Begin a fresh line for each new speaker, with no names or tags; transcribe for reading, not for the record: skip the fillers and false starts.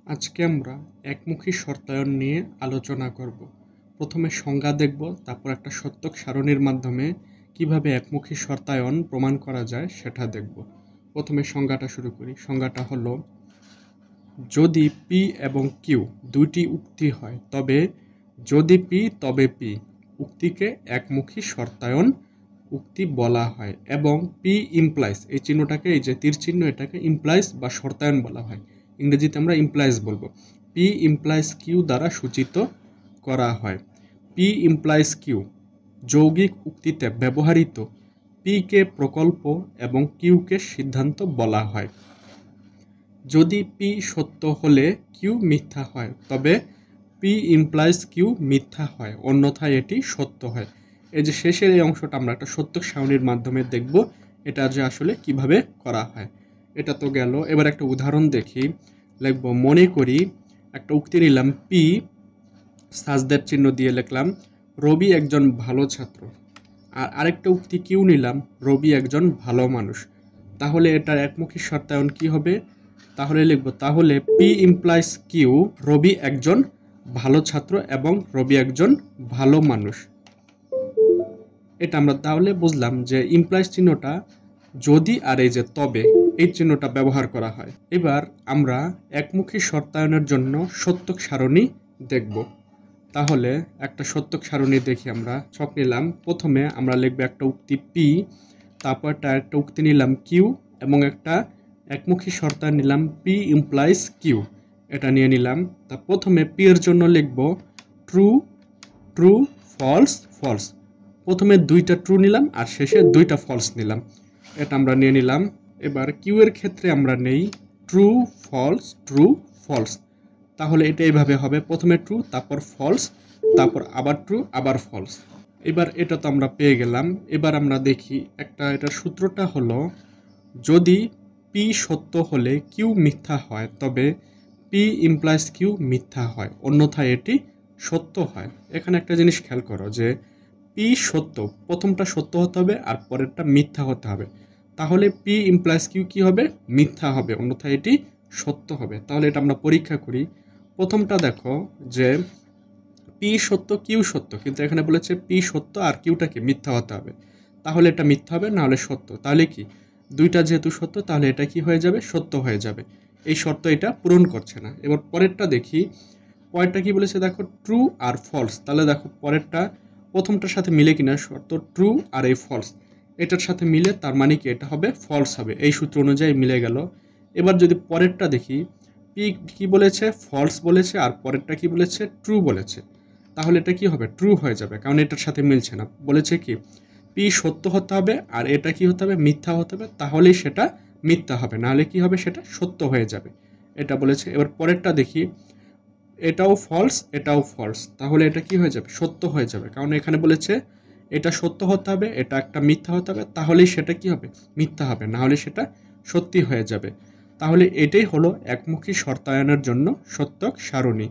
আজকে আমরা একমুখী শর্তায়ন নিয়ে আলোচনা করব। প্রথমে সংজ্ঞা দেখব, তারপর একটা সত্যক সারণীর মাধ্যমে কিভাবে একমুখী শর্তায়ন প্রমাণ করা যায় সেটা দেখব। প্রথমে সংজ্ঞাটা শুরু করি। সংজ্ঞাটা হলো, যদি পি এবং কিউ দুইটি উক্তি হয় তবে যদি পি তবে পি উক্তিকে একমুখী শর্তায়ন উক্তি বলা হয়, এবং পি ইমপ্লাইজ, এই চিহ্নটাকে, এই যে তীর চিহ্ন, এটাকে ইমপ্লাইজ বা শর্তায়ন বলা হয়। ইংরেজিতে আমরা ইমপ্লাইজ বলবো। পি ইমপ্লাইজ কিউ দ্বারা সূচিত করা হয়। পি ইমপ্লাইজ কিউ যৌগিক উক্তিতে ব্যবহৃত পি কে প্রকল্প এবং কিউ কে সিদ্ধান্ত বলা হয়। যদি পি সত্য হলে কিউ মিথ্যা হয়, তবে পি ইমপ্লাইজ কিউ মিথ্যা হয়, অন্যথায় এটি সত্য হয়। এই যে শেষের এই অংশটা আমরা একটা সত্যক সারণীর মাধ্যমে দেখব এটা যে আসলে কিভাবে করা হয়। এটা তো গেল। এবার একটা উদাহরণ দেখি। লিখব, মনে করি একটা উক্তি নিলাম পি, সাজদের চিহ্ন দিয়ে লিখলাম রবি একজন ভালো ছাত্র। আর আরেকটা উক্তি কিউ নিলাম রবি একজন ভালো মানুষ। তাহলে এটার একমুখী শর্তায়ন কি হবে? তাহলে লিখব, তাহলে পি ইমপ্লাইজ কিউ রবি একজন ভালো ছাত্র এবং রবি একজন ভালো মানুষ। এটা আমরা তাহলে বুঝলাম যে ইমপ্লাইজ চিহ্নটা যদি আর এই যে তবে, এই চিহ্নটা ব্যবহার করা হয়। এবার আমরা একমুখী শর্তায়নের জন্য সত্যক সারণী দেখব। তাহলে একটা সত্যক সারণী দেখি। আমরা ছক নিলাম। প্রথমে আমরা লিখব একটা উক্তি পি, তারপর একটা উক্তি নিলাম কিউ, এবং একটা একমুখী শর্তায়ন নিলাম পি ইমপ্লাইজ কিউ। এটা নিয়ে নিলাম। তা প্রথমে পি এর জন্য লিখব ট্রু, ট্রু, ফলস, ফলস। প্রথমে দুইটা ট্রু নিলাম আর শেষে দুইটা ফলস নিলাম। এটা আমরা নিয়ে নিলাম। এবার কিউ এর ক্ষেত্রে আমরা নেই ট্রু, ফলস, ট্রু, ফলস। তাহলে এটা এইভাবে হবে, প্রথমে ট্রু, তারপর ফলস, তারপর আবার ট্রু, আবার ফলস। এবার এটা তো আমরা পেয়ে গেলাম। এবার আমরা দেখি একটা, এটার সূত্রটা হলো, যদি পি সত্য হলে কিউ মিথ্যা হয়, তবে পি ইমপ্লাইজ কিউ মিথ্যা হয়, অন্যথায় এটি সত্য হয়। এখানে একটা জিনিস খেয়াল করো যে পি সত্য, প্রথমটা সত্য হতে হবে আর পরেরটা মিথ্যা হতে হবে। তাহলে পি ইমপ্লাইজ কিউ কি হবে? মিথ্যা হবে, অন্যথায় এটি সত্য হবে। তাহলে এটা আমরা পরীক্ষা করি। প্রথমটা দেখো যে পি সত্য কিউ সত্য, কিন্তু এখানে বলেছে পি সত্য আর কিউটাকে মিথ্যা হতে হবে। তাহলে এটা মিথ্যা হবে, না হলে সত্য। তাহলে কি, দুইটা যেহেতু সত্য, তাহলে এটা কি হয়ে যাবে? সত্য হয়ে যাবে। এই শর্ত এটা পূরণ করছে না। এবার পরেরটা দেখি। পরেরটা কি বলেছে দেখো, ট্রু আর ফলস। তাহলে দেখো পরেরটা প্রথমটার সাথে মিলে কিনা, শর্ত ট্রু আর এই ফলস এটার সাথে মিলে, তার মানে কি এটা হবে ফলস হবে। এই সূত্র অনুযায়ী মিলে গেল। এবার যদি পরেরটা দেখি, পি কি বলেছে? ফলস বলেছে, আর পরেরটা কি বলেছে? ট্রু বলেছে। তাহলে এটা কি হবে? ট্রু হয়ে যাবে, কারণ এটার সাথে মিলছে না। বলেছে কি পি সত্য হতে হবে আর এটা কি হতে হবে? মিথ্যা হতে হবে, তাহলেই সেটা মিথ্যা হবে, নাহলে কি হবে? সেটা সত্য হয়ে যাবে। এটা বলেছে। এবার পরেরটা দেখি, এটাও ফলস, এটাও ফলস। তাহলে এটা কি হয়ে যাবে? সত্য হয়ে যাবে, কারণ এখানে বলেছে এটা সত্য হতে হবে, এটা একটা মিথ্যা হতে হবে, তাহলেই সেটা কি হবে? মিথ্যা হবে, না হলে সেটা সত্যি হয়ে যাবে। তাহলে এটাই হলো একমুখী শর্তায়নের জন্য সত্যক সারণী।